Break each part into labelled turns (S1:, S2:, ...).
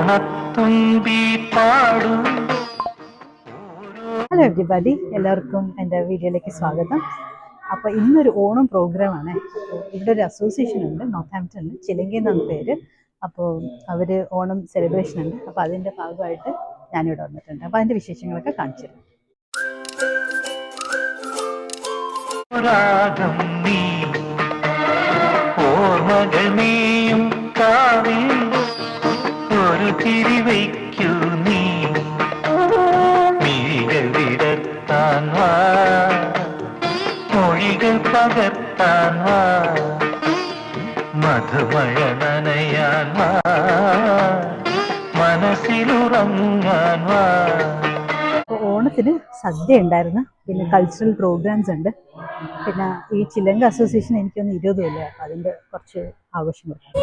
S1: Hello everybody, എല്ലാവർക്കും എൻ്റെ വീഡിയോയിലേക്ക് സ്വാഗതം. അപ്പോൾ ഇന്നൊരു ഓണം പ്രോഗ്രാമാണ്. ഇവിടെ ഒരു അസോസിയേഷൻ ഉണ്ട്, നോർത്താംപ്ടണിൽ, ചിലങ്കി എന്നാണ് പേര്. അപ്പോൾ അവർ ഓണം സെലിബ്രേഷൻ ഉണ്ട്. അപ്പോൾ അതിൻ്റെ ഭാഗമായിട്ട് ഞാനിവിടെ വന്നിട്ടുണ്ട്. അപ്പോൾ അതിൻ്റെ വിശേഷങ്ങളൊക്കെ കാണിച്ചു തരാം.
S2: ഒരു തിരി വയ്ക്കൂ നീ മിഴികൾ വിടർത്താൻ വാ, മൊഴികൾ പകർത്താൻ വാ, മധുമഴ നനയാൻ വാ, മനസ്സിലുറങ്ങാൻ വാ.
S1: ഓണത്തിന് സദ്യ ഉണ്ടായിരുന്നു, പിന്നെ കൾച്ചറൽ പ്രോഗ്രാംസ് ഉണ്ട്, പിന്നെ ഈ ചിലങ്ക അസോസിയേഷൻ എനിക്കൊന്ന് 20 കൊല്ലം, അതിൻ്റെ കുറച്ച് ആഘോഷങ്ങളുണ്ട്.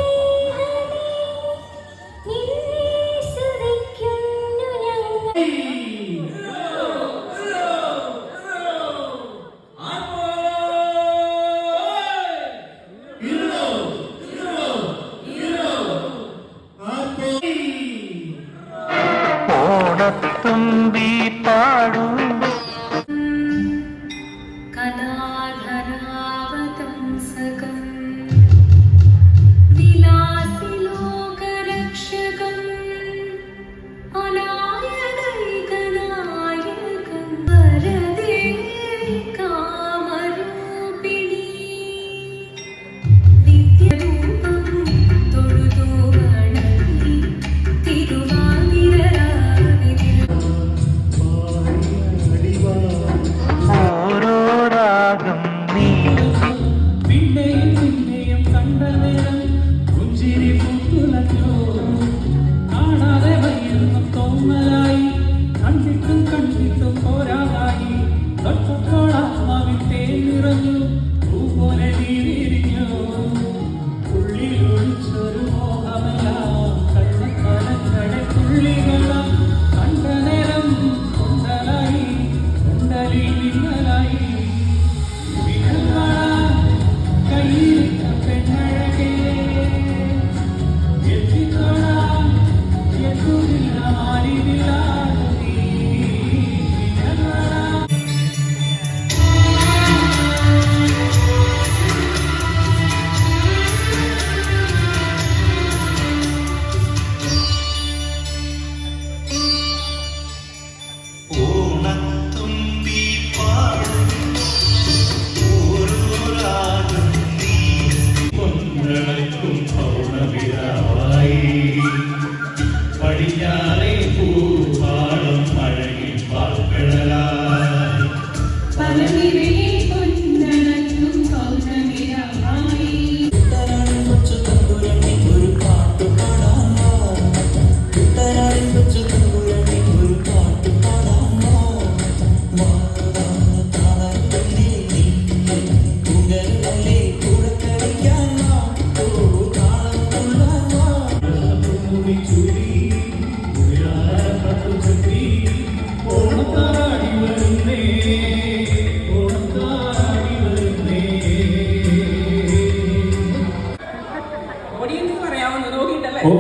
S2: ഓണത്തുമ്പി പാടൂ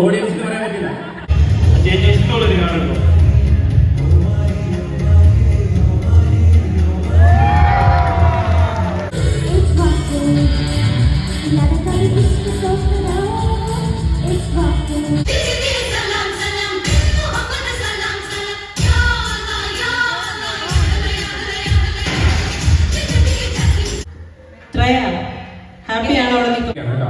S3: ഓഡിയൻസിന് പറയാൻ പറ്റില്ല. ചേച്ചി ഇഷ്ടമുള്ളൊരു കാണുന്നു.
S4: ഹാപ്പിയാണോ അവിടെ നിൽക്കുന്നത്?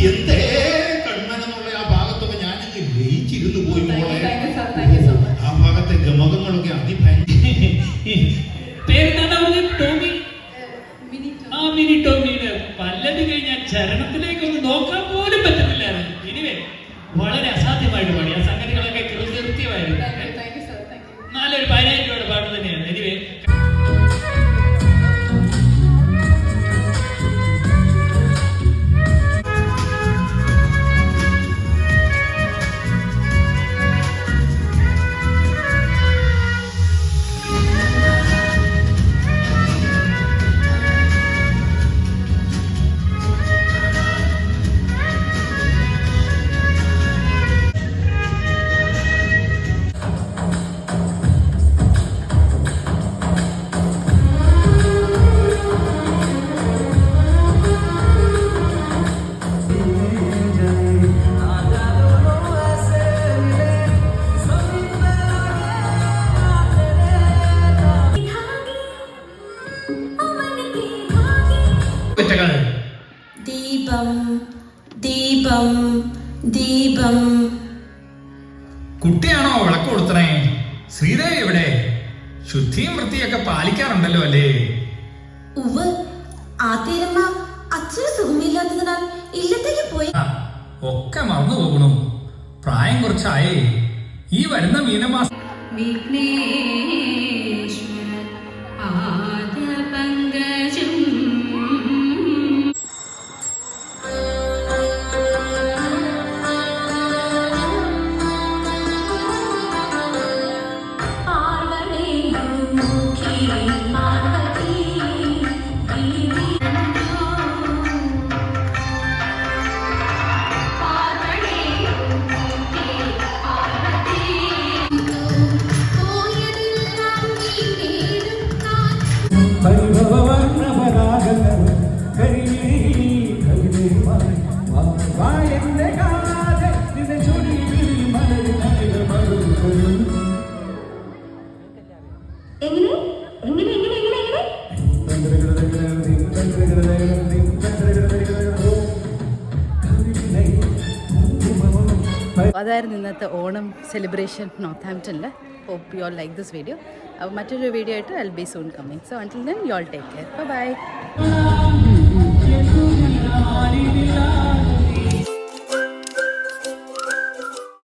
S5: എന്തേ കണ്ണനെന്നുള്ള ആ ഭാഗത്തൊക്കെ ഞാനിങ്ങ് ലയിച്ചിരുന്നു പോയി. ആ ഭാഗത്തെ ഗമകങ്ങളൊക്കെ അതിഭയങ്കര.
S3: മിനി ടോമിയുടെ പല്ലത് കഴിഞ്ഞാൽ ചരണത്തിലേക്കൊന്ന് നോക്കാൻ പോലും പറ്റുന്നില്ലായിരുന്നു. ഇനിവേ വളരെ അസാധ്യമായിട്ട് പാടി. ആ സംഗതികളൊക്കെ കൃത്യമായിരുന്നു. നല്ലൊരു 10,000 രൂപയുടെ പാട്ട് തന്നെയാണ്. എനിവേ കുറ്റകൾ
S6: ദീപം ദീപം ദീപം.
S7: കുട്ടിയാണോ വിളക്ക് കൊടുത്തണേ? ശ്രീദേവി എവിടെ? ശുദ്ധിയും വൃത്തിയൊക്കെ പാലിക്കാറുണ്ടല്ലോ അല്ലേ?
S6: ഉവ് ആദ്യമ്മ അച്ഛന് സുഖമില്ലാത്തതിനാൽ ഇല്ലത്തേക്ക് പോയി.
S7: ഒക്കെ മറന്നു പോകണു. പ്രായം കുറച്ചായേ. ഈ വരുന്ന മീനമാസം
S1: അതായിരുന്നു ഇന്നത്തെ ഓണം സെലിബ്രേഷൻ നോർത്ത് ഹാംപ്റ്റണിൽ. Hope you all like this video. അപ്പോൾ മറ്റൊരു വീഡിയോ ആയിട്ട് I will be soon coming. So until then you all take care. By.